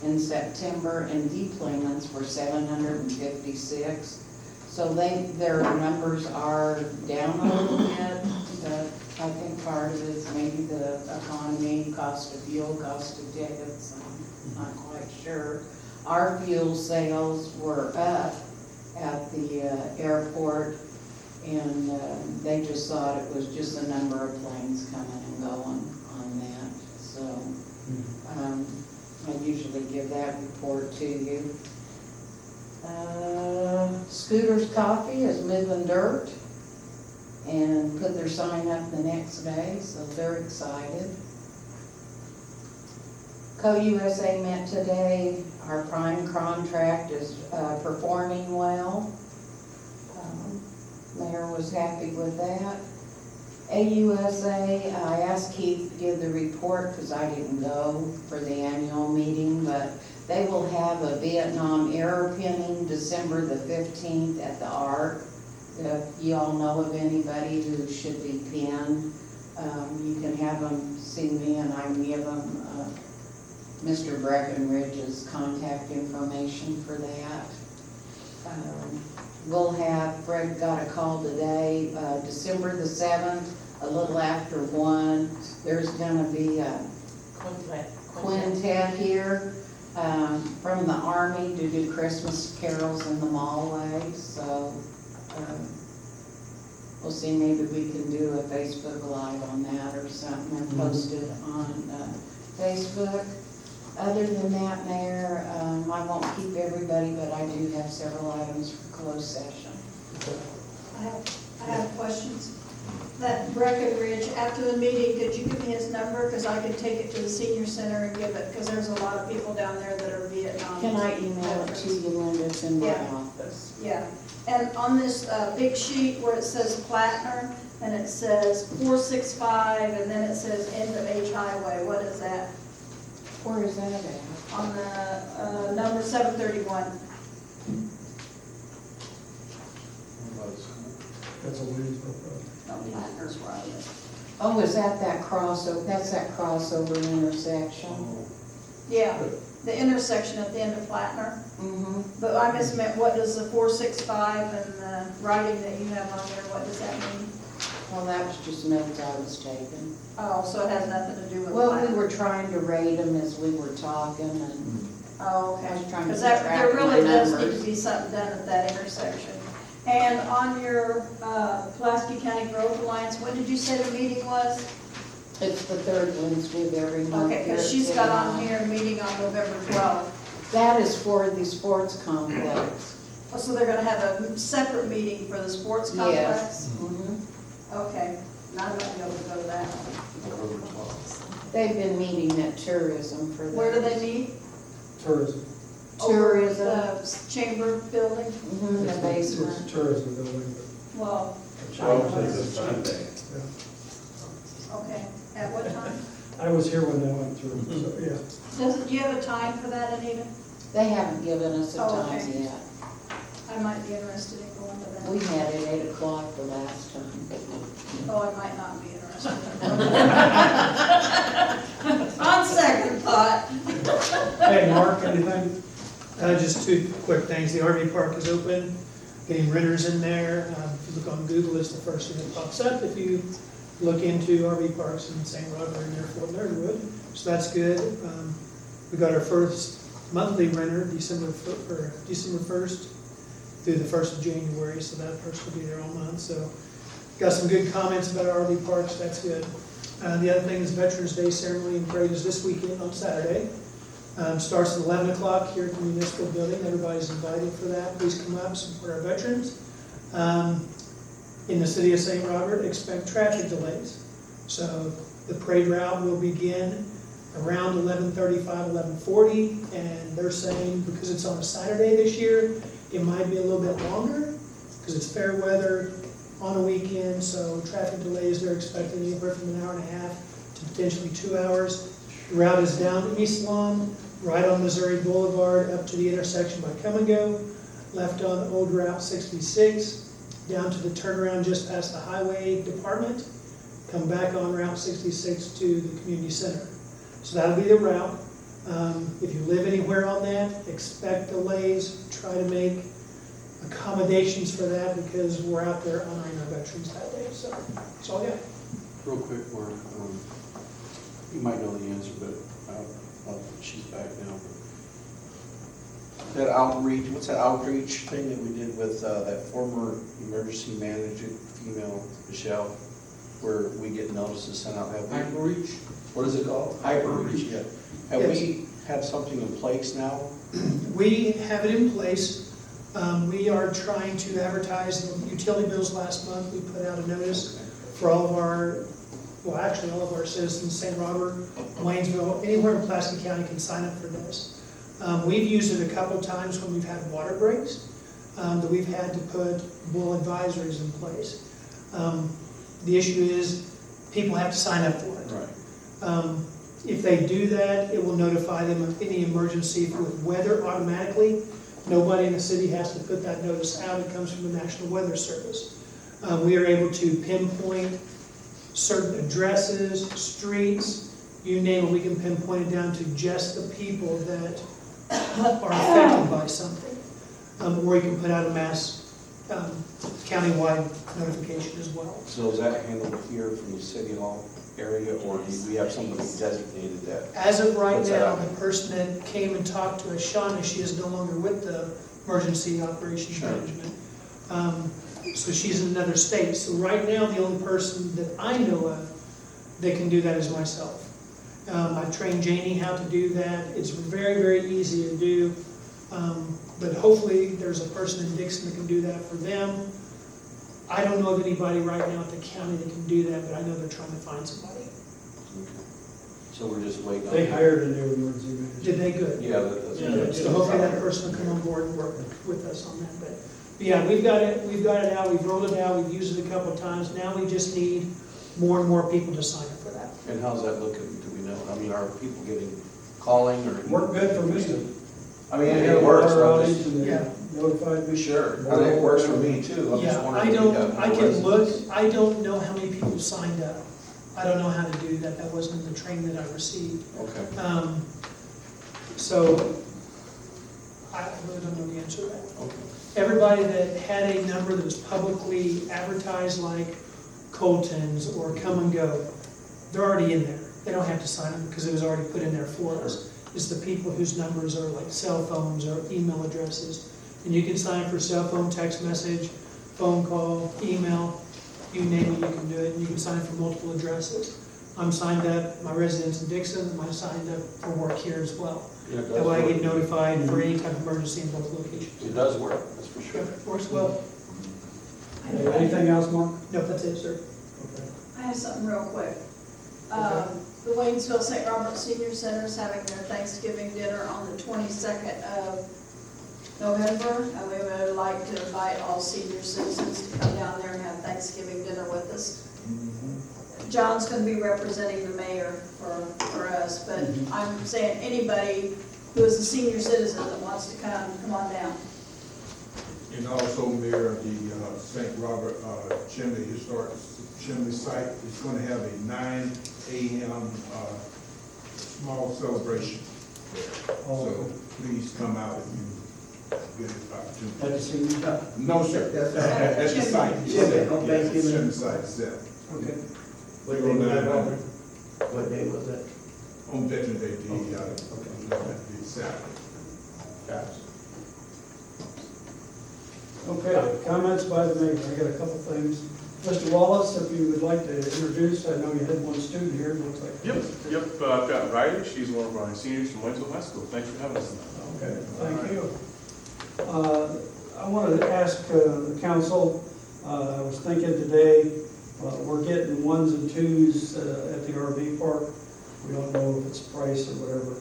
in September, and deployments were 756. So their numbers are down a little bit, but I think part of it's maybe the economy gasoline, cost of fuel, cost of tickets, I'm not quite sure. Our fuel sales were up at the airport, and they just thought it was just the number of planes coming and going on that. So I usually give that report to you. Scooter's Coffee is moving dirt and put their sign up the next day, so they're excited. Co-USA met today. Our prime contract is performing well. Mayor was happy with that. AUSA, I asked Keith to give the report because I didn't go for the annual meeting, but they will have a Vietnam era pinning December the 15th at the Ark. If you all know of anybody who should be pinned, you can have them see me and I can give them Mr. Breckenridge's contact information for that. We'll have, Fred got a call today, December the 7th, a little after 1. There's gonna be a quintet here from the Army to do Christmas carols in the mallway. So we'll see, maybe we can do a Facebook Live on that or something and post it on Facebook. Other than that, Mayor, I won't keep everybody, but I do have several items for closed session. I have questions. That Breckenridge, after the meeting, could you give me his number? Because I could take it to the senior center and give it, because there's a lot of people down there that are Vietnam. Can I email it to you, Linda? It's in my Yeah. office. Yeah, and on this big sheet where it says Plattner, and it says 465, and then it says end of H Highway, what is that? Where is that at? On the number 731. That's a Williamsville road. No, Plattner's where I live. Oh, is that crossover? That's that crossover intersection? Yeah, the intersection at the end of Plattner. Mm-hmm. But I just meant, what does the 465 and the writing that you have on there, what does that mean? Well, that was just notes I was taking. Oh, so it has nothing to do with Well, we Plattner? were trying to rate them as we were talking, and Oh, I okay. was trying to Because keep track there of my really does need numbers. to be something done at that intersection. And on your Pulaski County Growth Alliance, what did you say the meeting was? It's the third Wednesday of every month. Okay, here because at she's got City on Hall. here a meeting on November 12th. That is for the sports complex. Oh, so they're gonna have a separate meeting for the sports complex? Yes. Mhm. Okay, now I might be able to go to that. They've been meeting at tourism for that. Where do they meet? Tourism. Tourism. Over the chamber building? Mhm, in the basement. It's tourism building, Well, Sunday. okay, at what time? but I was here when they went through, so, yeah. Do you have a time for that, Anita? They haven't given us a Oh, time okay. yet. I might be interested in going to that. We had it 8 o'clock the last time. Oh, I might not be interested. On second thought. Hey, Mark, anything? Just two quick things. The RV park is open, getting renters in there. If you look on Google, it's the first thing that pops up if you look into RV parks in St. Robert and Airfield and Underwood. So that's good. We got our first monthly renter December 1st through the 1st of January, so that person will be there all month. So got some good comments about our RV parks, that's good. The other thing is Veterans Day ceremony and parade is this weekend on Saturday. Starts at 11 o'clock here at the municipal building. Everybody's invited for that. Please come up, support our veterans. In the city of St. Robert, expect traffic delays. So the parade route will begin around 11:35, 11:40, and they're saying because it's on a Saturday this year, it might be a little bit longer because it's fair weather on a weekend, so traffic delays, they're expecting anywhere from an hour and a half to potentially 2 hours. The route is down to East Lawn, right on Missouri Boulevard, up to the intersection by Come and Go, left on Old Route 66, down to the turnaround just past the highway department, come back on Route 66 to the community center. So that'll be the route. If you live anywhere on that, expect delays, try to make accommodations for that because we're out there honoring our veterans that day. So that's all I got. Real quick, Mark, You might know the answer, but she's back now. That outreach, what's that outreach thing that we did with that former emergency manager, female, Michelle, where we get notices sent out? Hyperreach? What is it called? Hyperreach, yeah. Have Yes. we had something in place now? We have it in place. We are trying to advertise the utility bills. Last month, we put out a notice for all of our, well, actually, all of our citizens, St. Robert, Waynesville, anywhere in Pulaski County can sign up for this. We've used it a couple times when we've had water breaks, that we've had to put bull advisories in place. The issue is, people have to sign up for it. Right. If they do that, it will notify them of any emergency with weather automatically. Nobody in the city has to put that notice out. It comes from the National Weather Service. We are able to pinpoint certain addresses, streets, you name it, we can pinpoint it down to just the people that are affected by something. Or we can put out a mass countywide notification as well. So is that handled here from the city hall area, or do we have somebody designated that? As of right What's that now, on? the person that came and talked to us, Shauna, she is no longer with the Emergency Operations Sure. Management. So she's in another state. So right now, the only person that I know of that can do that is myself. I've trained Janie how to do that. It's very, very easy to do. But hopefully, there's a person in Dixon that can do that for them. I don't know of anybody right now at the county that can do that, but I know they're trying to find somebody. Okay. So we're just waiting on. They hired a new emergency manager. Did they? Good. Yeah, that's. Yeah, So hopefully that person will come on board and work with us on that. But yeah, we've got it out, we've rolled it out, we've used it a couple of times. Now we just need more and more people to sign up for that. And how's that looking, do we know? I mean, are people calling or? Worked good for me. I mean, They it had a works. water I'm outage just- and they Yeah. notified me. Sure, I mean, it works for me too. I'm just Yeah, wondering. I can look, I don't know how many people signed up. I don't know how to do that, that wasn't the training that I received. Okay. So, I really don't know the answer to that. Okay. Everybody that had a number that was publicly advertised, like Colton's or Come and Go, they're already in there. They don't have to sign up because it was already put in there for us. It's the people whose numbers are like cell phones or email addresses. And you can sign up for cell phone, text message, phone call, email, you name it, you can do it. And you can sign up for multiple addresses. I'm signed up, my residence in Dixon, I'm signed up for work here as well. Yeah, it does That way I work. get notified for any type of emergency in both locations. It does work, that's for sure. Works well. Anything else, Mark? No, that's it, sir. Okay. I have something real quick. The Waynesville St. Robert Senior Center is having their Thanksgiving dinner on the 22nd of November, and we would like to invite all senior citizens to come down there and have Thanksgiving dinner with us. John's going to be representing the mayor for us, but I'm saying anybody who is a senior citizen that wants to come on down. And also, Mayor, the St. Robert Chimney Historic Chimney Site is going to have a 9 a.m. Small celebration there. So please come out if you get an opportunity. Had to see you. No, sir, that's the site. Chimney, on Thanksgiving. Chimney site itself. Okay. What day was that? What day was that? On Veterans Day, the Saturday. Okay, comments by the mayor. I got a couple things. Mr. Wallace, if you would like to introduce, I know you had one student here, it looks like. Yep, I've got Ryder, she's one of our seniors from Waynesville High School. Thanks for having us tonight. Okay, thank you. I wanted to ask the council, I was thinking today, we're getting ones and twos at the RV park. We don't know if it's price or whatever.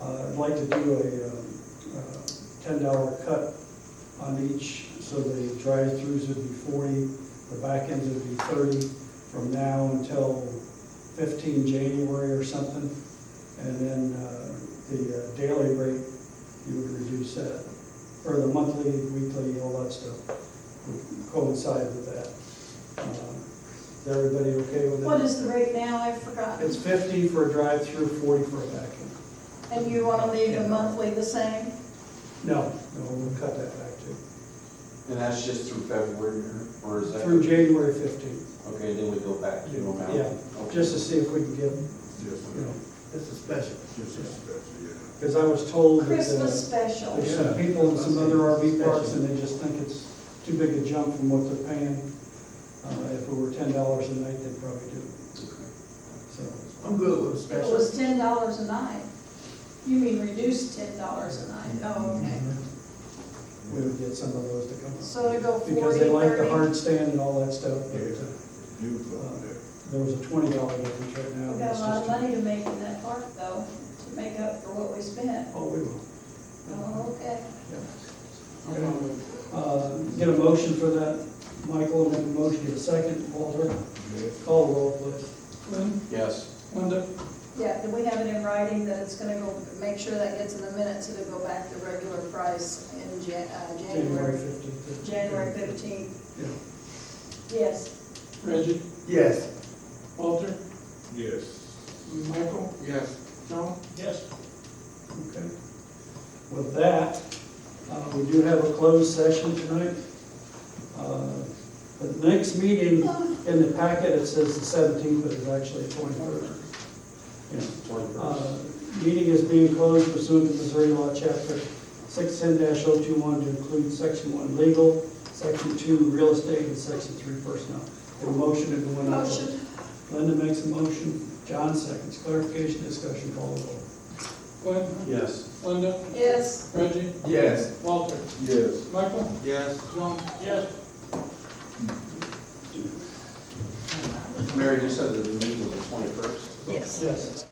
I'd like to do a $10 cut on each, so the drive-throughs would be 40, the back ends would be 30 from now until 15 January or something. And then the daily rate, you would reduce that, or the monthly, weekly, all that stuff would coincide with that. Is everybody okay with that? What is the rate now? I've forgotten. It's 50 for a drive-through, 40 for a back end. And you want to leave the monthly the same? No, we'll cut that back too. And that's just through February, or is that? Through January 15th. Okay, then we go back to normal. Yeah, Okay. just to see if we can get you know, It's a special. Just a special, yeah. because I was told that Christmas special. there's some people in some other RV parks and they just think it's too big a jump from what they're paying. If it were $10 a night, they'd probably do it. So, I'm good with a It special. was $10 a night. You mean reduced $10 a night? Oh, okay. we would get some of those to come up. So to go 40, Because they like the 30? hard stand and all that stuff, but Yeah, beautiful up there. there was a $20 difference right now. We got a It's lot of just- money to make in that park though, to make up for what we spent. Oh, we will. Oh, okay. Get a motion for that, Michael, make a motion, get a second, Walter, call the roll, please. Quinn, Yes. Linda, Yeah, do we have it in writing that it's gonna go, make sure that gets in the minutes, it'll go back to regular price in January January, 15th. January 15th? Yeah. Yes. Reggie, Yes. Walter, Yes. Michael, Yes. John? Yes. Okay. With that, we do have a closed session tonight. The next meeting in the packet, it says the 17th, but it's actually the 23rd. Meeting is being closed pursuant to Missouri Law, Chapter 610-021 to include Section 1 legal, Section 2 real estate, and Section 3 personnel. A motion to go into. Motion. Linda makes a motion, John seconds. Clarification, discussion, call the roll. Quinn, Yes. Linda, Yes. Reggie, Yes. Walter, Yes. Michael, Yes. John? Yes. Mary, you said that the meeting was the 21st? Yes. Yes.